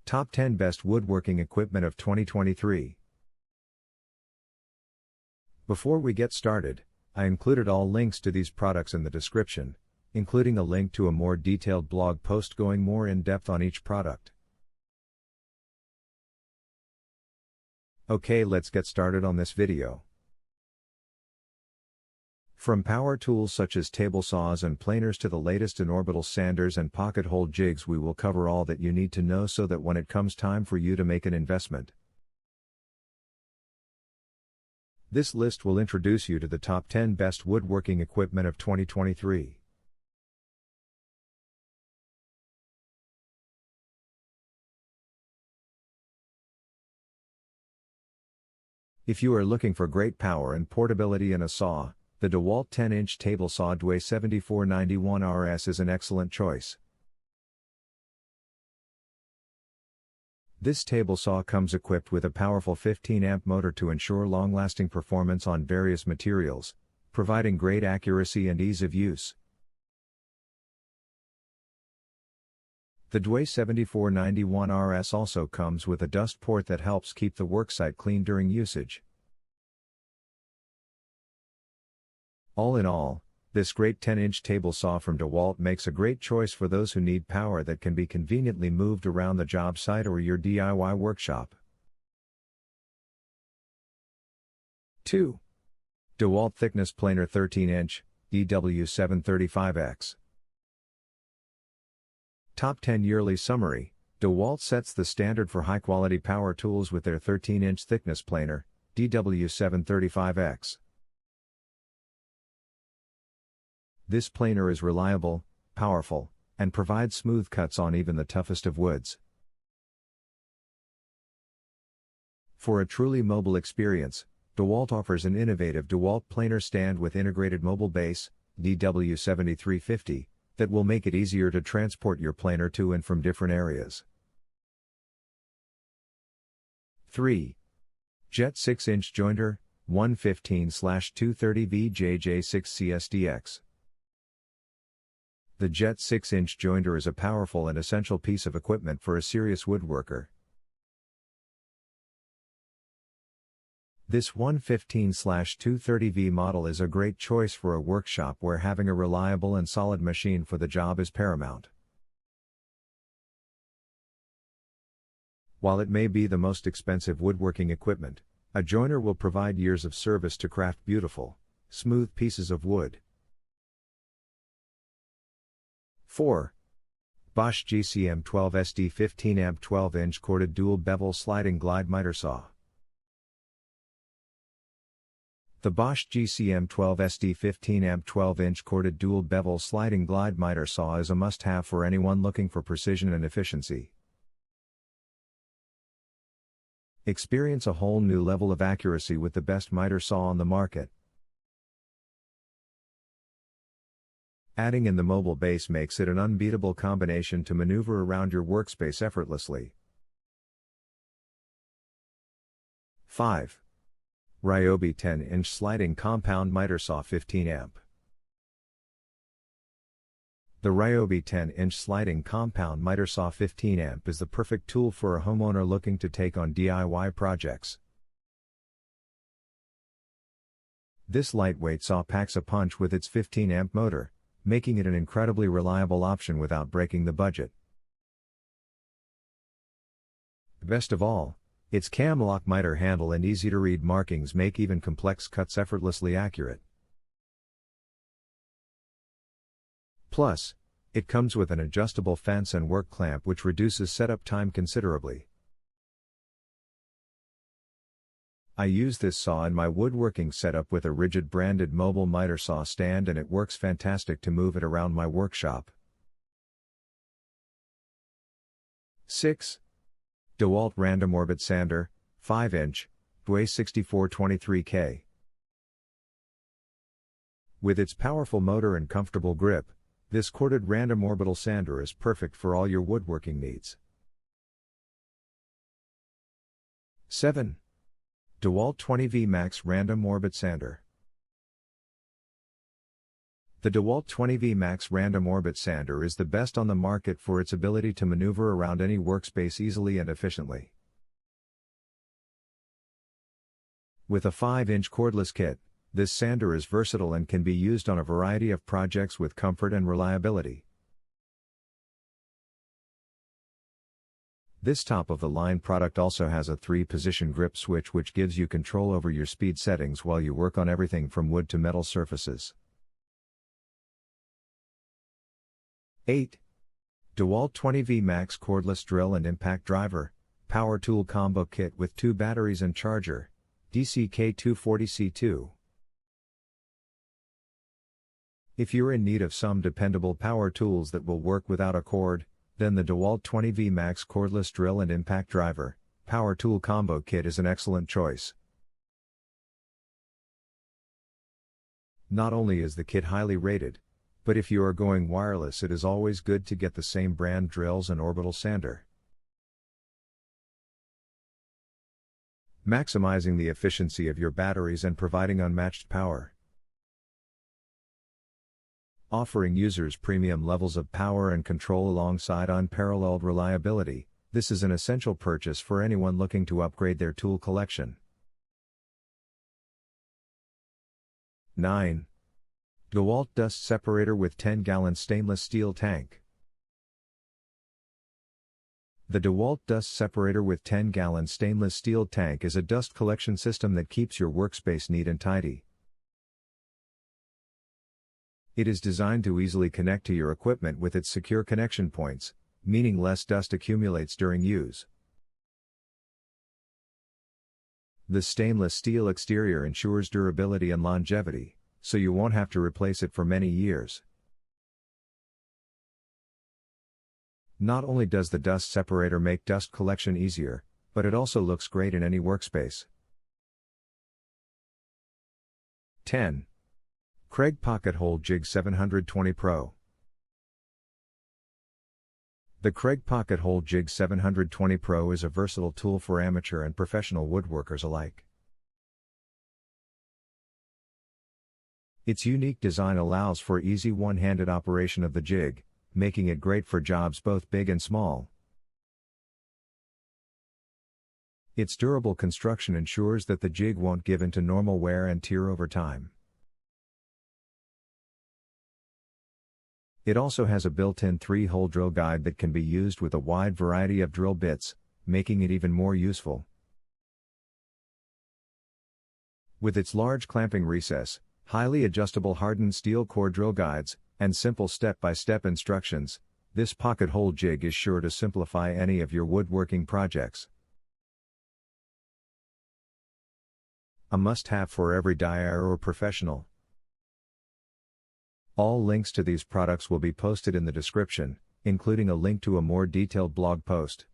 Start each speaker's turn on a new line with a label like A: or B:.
A: Top 10 Best Woodworking Equipment of 2023. Before we get started, I included all links to these products in the description, including a link to a more detailed blog post going more in depth on each product. Okay, let's get started on this video. From power tools such as table saws and planers to the latest in Orbital sanders and pocket hole jigs, we will cover all that you need to know so that when it comes time for you to make an investment. This list will introduce you to the top 10 best woodworking equipment of 2023. If you are looking for great power and portability in a saw, the Dewalt 10-inch table saw DW7491RS is an excellent choice. This table saw comes equipped with a powerful 15-amp motor to ensure long-lasting performance on various materials, providing great accuracy and ease of use. The DW7491RS also comes with a dust port that helps keep the worksite clean during usage. All in all, this great 10-inch table saw from Dewalt makes a great choice for those who need power that can be conveniently moved around the job site or your DIY workshop. 2. Dewalt Thickness Planer 13-inch, DW735X. Top 10 Yearly Summary. Dewalt sets the standard for high-quality power tools with their 13-inch thickness planer, DW735X. This planer is reliable, powerful, and provides smooth cuts on even the toughest of woods. For a truly mobile experience, Dewalt offers an innovative Dewalt planer stand with integrated mobile base, DW7350, that will make it easier to transport your planer to and from different areas. 3. Jet 6-inch Jointer, 115/230V JJ6CSDX. The Jet 6-inch jointer is a powerful and essential piece of equipment for a serious woodworker. This 115/230V model is a great choice for a workshop where having a reliable and solid machine for the job is paramount. While it may be the most expensive woodworking equipment, a joiner will provide years of service to craft beautiful, smooth pieces of wood. 4. BOSCH GCM12SD 15-amp 12-inch corded dual-bevel sliding glide miter saw. The BOSCH GCM12SD 15-amp 12-inch corded dual-bevel sliding glide miter saw is a must-have for anyone looking for precision and efficiency. Experience a whole new level of accuracy with the best miter saw on the market. Adding in the mobile base makes it an unbeatable combination to maneuver around your workspace effortlessly. 5. Ryobi 10-inch sliding compound miter saw 15-amp. The Ryobi 10-inch sliding compound miter saw 15-amp is the perfect tool for a homeowner looking to take on DIY projects. This lightweight saw packs a punch with its 15-amp motor, making it an incredibly reliable option without breaking the budget. Best of all, its cam-lock miter handle and easy-to-read markings make even complex cuts effortlessly accurate. Plus, it comes with an adjustable fence and work clamp which reduces setup time considerably. I use this saw in my woodworking setup with a rigid branded mobile miter saw stand, and it works fantastic to move it around my workshop. 6. Dewalt Random Orbit Sander, 5-inch, DW6423K. With its powerful motor and comfortable grip, this corded random orbital sander is perfect for all your woodworking needs. 7. Dewalt 20V Max Random Orbit Sander. The Dewalt 20V Max Random Orbit Sander is the best on the market for its ability to maneuver around any workspace easily and efficiently. With a 5-inch cordless kit, this sander is versatile and can be used on a variety of projects with comfort and reliability. This top-of-the-line product also has a 3-position grip switch which gives you control over your speed settings while you work on everything from wood to metal surfaces. 8. Dewalt 20V Max Cordless Drill and Impact Driver, Power Tool Combo Kit with 2 batteries and charger, DCK240C2. If you're in need of some dependable power tools that will work without a cord, then the Dewalt 20V Max Cordless Drill and Impact Driver, Power Tool Combo Kit is an excellent choice. Not only is the kit highly rated, but if you are going wireless, it is always good to get the same brand drills and Orbital sander. Maximizing the efficiency of your batteries and providing unmatched power. Offering users premium levels of power and control alongside unparalleled reliability, this is an essential purchase for anyone looking to upgrade their tool collection. 9. Dewalt Dust Separator with 10-gallon stainless steel tank. The Dewalt Dust Separator with 10-gallon stainless steel tank is a dust collection system that keeps your workspace neat and tidy. It is designed to easily connect to your equipment with its secure connection points, meaning less dust accumulates during use. The stainless steel exterior ensures durability and longevity, so you won't have to replace it for many years. Not only does the dust separator make dust collection easier, but it also looks great in any workspace. 10. Kreg Pocket Hole Jig 720 Pro. The Kreg Pocket Hole Jig 720 Pro is a versatile tool for amateur and professional woodworkers alike. Its unique design allows for easy one-handed operation of the jig, making it great for jobs both big and small. Its durable construction ensures that the jig won't give in to normal wear and tear over time. It also has a built-in 3-hole drill guide that can be used with a wide variety of drill bits, making it even more useful. With its large clamping recess, highly adjustable hardened steel core drill guides, and simple step-by-step instructions, this pocket hole jig is sure to simplify any of your woodworking projects. A must-have for every DIY or professional. All links to these products will be posted in the description, including a link to a more detailed blog post.